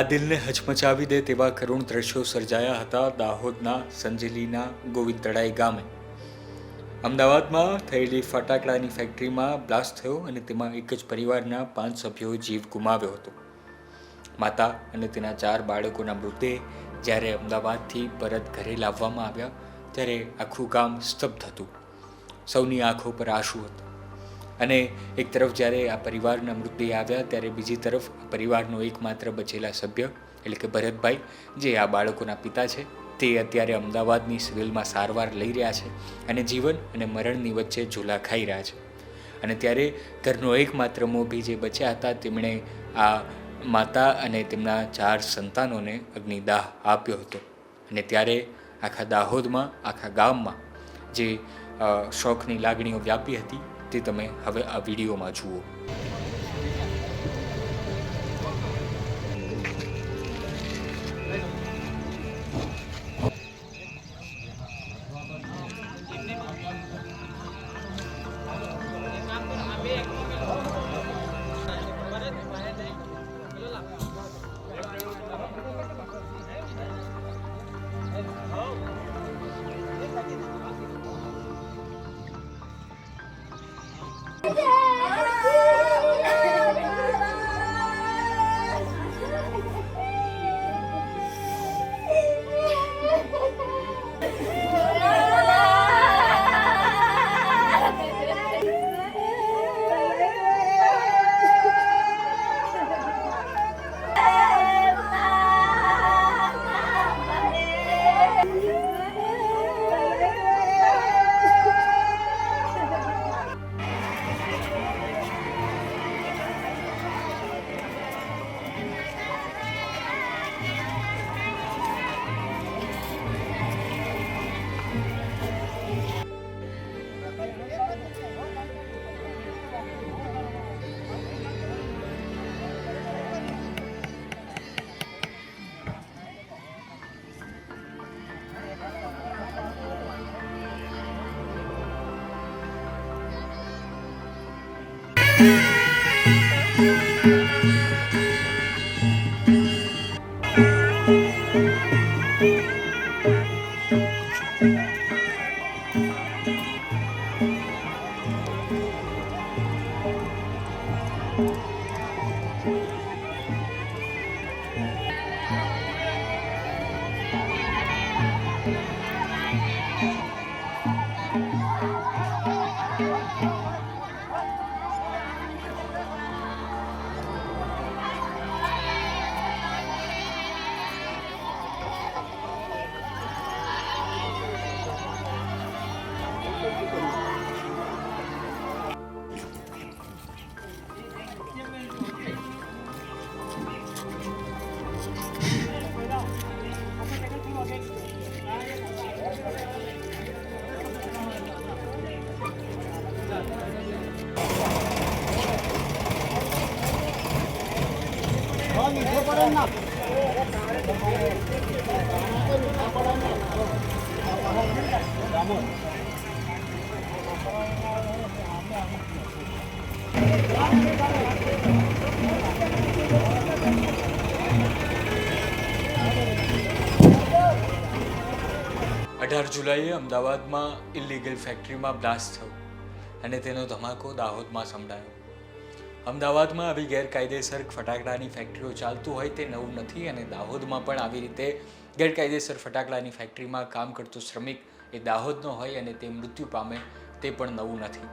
આ દિલને હચમચાવી દે તેવા કરુણ દ્રશ્યો સર્જાયા હતા દાહોદના સંજેલીના ગોવિંદડાઈ ગામે. અમદાવાદમાં થયેલી ફટાકડાની ફેક્ટરીમાં બ્લાસ્ટ થયો અને તેમાં એક જ પરિવારના 5 સભ્યોએ જીવ ગુમાવ્યો હતો. માતા અને તેના 4 બાળકોના મૃતદેહ જ્યારે અમદાવાદથી પરત ઘરે લાવવામાં આવ્યા ત્યારે આખું ગામ સ્તબ્ધ હતું. સૌની આંખો પર આંસુ હતા અને એક તરફ જ્યારે આ પરિવારના મૃતદેહ આવ્યા ત્યારે બીજી તરફ પરિવારનો એકમાત્ર બચેલા સભ્ય એટલે કે ભરતભાઈ, જે આ બાળકોના પિતા છે, તે અત્યારે અમદાવાદની સિવિલમાં સારવાર લઈ રહ્યા છે અને જીવન અને મરણની વચ્ચે ઝૂલા ખાઈ રહ્યા છે. અને ત્યારે ઘરનો એકમાત્ર મોભી જે બચ્યા હતા તેમણે આ માતા અને તેમના 4 સંતાનોને અગ્નિદાહ આપ્યો હતો. અને ત્યારે આખા દાહોદમાં, આખા ગામમાં જે શોકની લાગણીઓ વ્યાપી હતી તે તમે હવે આ વિડીયોમાં જુઓ. જુલાઈએ અમદાવાદમાં ઇલીગલ ફેક્ટરીમાં બ્લાસ્ટ થયો અને તેનો ધમાકો દાહોદમાં સંભળાયો. અમદાવાદમાં આવી ગેરકાયદેસર ફટાકડાની ફેક્ટરીઓ ચાલતું હોય તે નવું નથી અને દાહોદમાં પણ આવી રીતે ગેરકાયદેસર ફટાકડાની ફેક્ટરીમાં કામ કરતો શ્રમિક એ દાહોદનો હોય અને તે મૃત્યુ પામે તે પણ નવું નથી.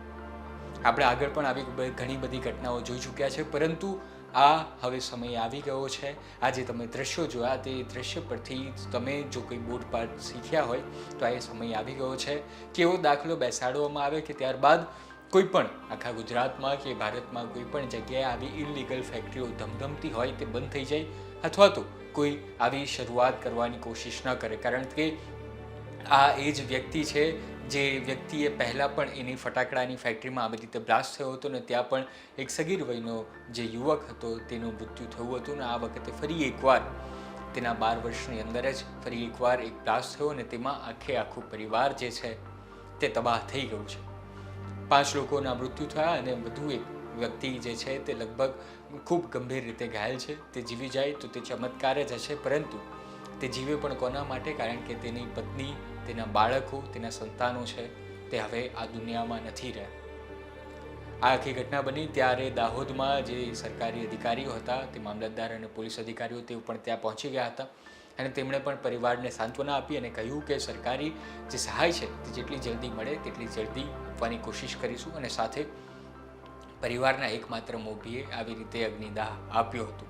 આપણે આગળ પણ આવી ઘણી બધી ઘટનાઓ જોઈ ચૂક્યા છે, પરંતુ આ હવે સમય આવી ગયો છે. આજે તમે દ્રશ્યો જોયા તે દ્રશ્ય પરથી તમે જો કોઈ બોધપાઠ શીખ્યા હોય તો આ સમય આવી ગયો છે કે એવો દાખલો બેસાડવામાં આવે કે ત્યારબાદ કોઈ પણ આખા ગુજરાતમાં કે ભારતમાં કોઈ પણ જગ્યાએ આવી ઇલીગલ ફેક્ટરીઓ ધમધમતી હોય તે બંધ થઈ જાય, અથવા તો કોઈ આવી શરૂઆત કરવાની કોશિશ ન કરે. કારણ કે આ એ જ વ્યક્તિ છે જે વ્યક્તિએ પહેલાં પણ એની ફટાકડાની ફેક્ટરીમાં આવી રીતે બ્લાસ્ટ થયો હતો ને ત્યાં પણ એક સગીર વયનો જે યુવક હતો તેનું મૃત્યુ થયું હતું. ને આ વખતે ફરી એકવાર તેના 12 વર્ષની અંદર જ ફરી એકવાર એક બ્લાસ્ટ થયો અને તેમાં આખું પરિવાર જે છે તે તબાહ થઈ ગયું છે. 5 લોકોના મૃત્યુ થયા અને વધુ એક વ્યક્તિ જે છે તે લગભગ ખૂબ ગંભીર રીતે ઘાયલ છે. તે જીવી જાય તો તે ચમત્કાર જ હશે, પરંતુ તે જીવે પણ કોના માટે? કારણ કે તેની પત્ની, તેના બાળકો, તેના સંતાનો છે તે હવે આ દુનિયામાં નથી રહ્યા. આ આખી ઘટના બની ત્યારે દાહોદમાં જે સરકારી અધિકારીઓ હતા, તે મામલતદાર અને પોલીસ અધિકારીઓ, તેઓ પણ ત્યાં પહોંચી ગયા હતા અને તેમણે પણ પરિવારને સાંત્વના આપી અને કહ્યું કે સરકારી જે સહાય છે તે જેટલી જલ્દી મળે તેટલી જલ્દી આપવાની કોશિશ કરીશું. અને સાથે પરિવારના એકમાત્ર મોભીએ આવી રીતે અગ્નિદાહ આપ્યો હતો.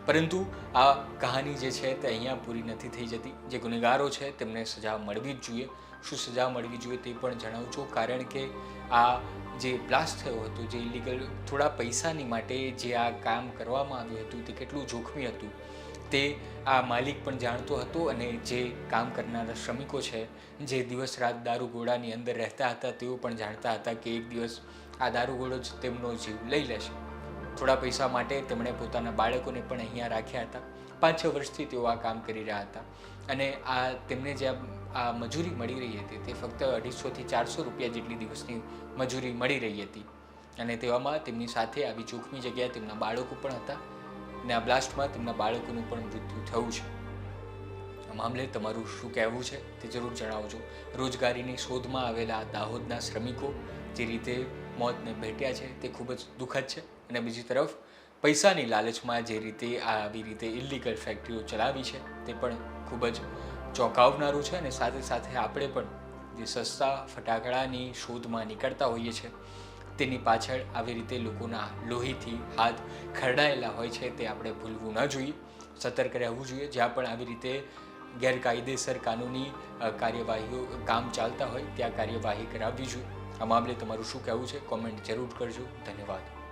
પરંતુ આ કહાની જે છે તે અહીંયા પૂરી નથી થઈ જતી. જે ગુનેગારો છે તેમને સજા મળવી જ જોઈએ. શું સજા મળવી જોઈએ તે પણ જણાવું છું, કારણ કે આ જે બ્લાસ્ટ થયો હતો, જે ઇલીગલ થોડા પૈસાની માટે જે આ કામ કરવામાં આવ્યું હતું તે કેટલું જોખમી હતું તે આ માલિક પણ જાણતો હતો અને જે કામ કરનારા શ્રમિકો છે, જે દિવસ રાત દારૂગોળાની અંદર રહેતા હતા, તેઓ પણ જાણતા હતા કે એક દિવસ આ દારૂગોળો જ તેમનો જીવ લઈ લેશે. થોડા પૈસા માટે તેમણે પોતાના બાળકોને પણ અહીંયા રાખ્યા હતા. 5-6 વર્ષથી તેઓ આ કામ કરી રહ્યા હતા અને આ તેમને જે આ મજૂરી મળી રહી હતી તે ફક્ત 250 થી 400 રૂપિયા જેટલી દિવસની મજૂરી મળી રહી હતી. અને તેવામાં તેમની સાથે આવી જોખમી જગ્યાએ તેમના બાળકો પણ હતા અને આ બ્લાસ્ટમાં તેમના બાળકોનું પણ મૃત્યુ થયું છે. આ મામલે તમારું શું કહેવું છે તે જરૂર જણાવજો. રોજગારીની શોધમાં આવેલા દાહોદના શ્રમિકો જે રીતે મોતને ભેટ્યા છે તે ખૂબ જ દુઃખદ છે. અને બીજી તરફ પૈસાની લાલચમાં જે રીતે આવી રીતે ઇલીગલ ફેક્ટરીઓ ચલાવી છે તે પણ ખૂબ જ ચોંકાવનારું છે. અને સાથે સાથે આપણે પણ જે સસ્તા ફટાકડાની શોધમાં નીકળતા હોઈએ છીએ તેની પાછળ આવી રીતે લોકોના લોહીથી હાથ ખરડાયેલા હોય છે તે આપણે ભૂલવું ન જોઈએ. સતર્ક રહેવું જોઈએ. જ્યાં પણ આવી રીતે ગેરકાયદેસર કાનૂની કાર્યવાહીઓ કામ ચાલતા હોય ત્યાં કાર્યવાહી કરાવવી જોઈએ. આ મામલે તમારું શું કહેવું છે? કોમેન્ટ જરૂર કરજો. ધન્યવાદ.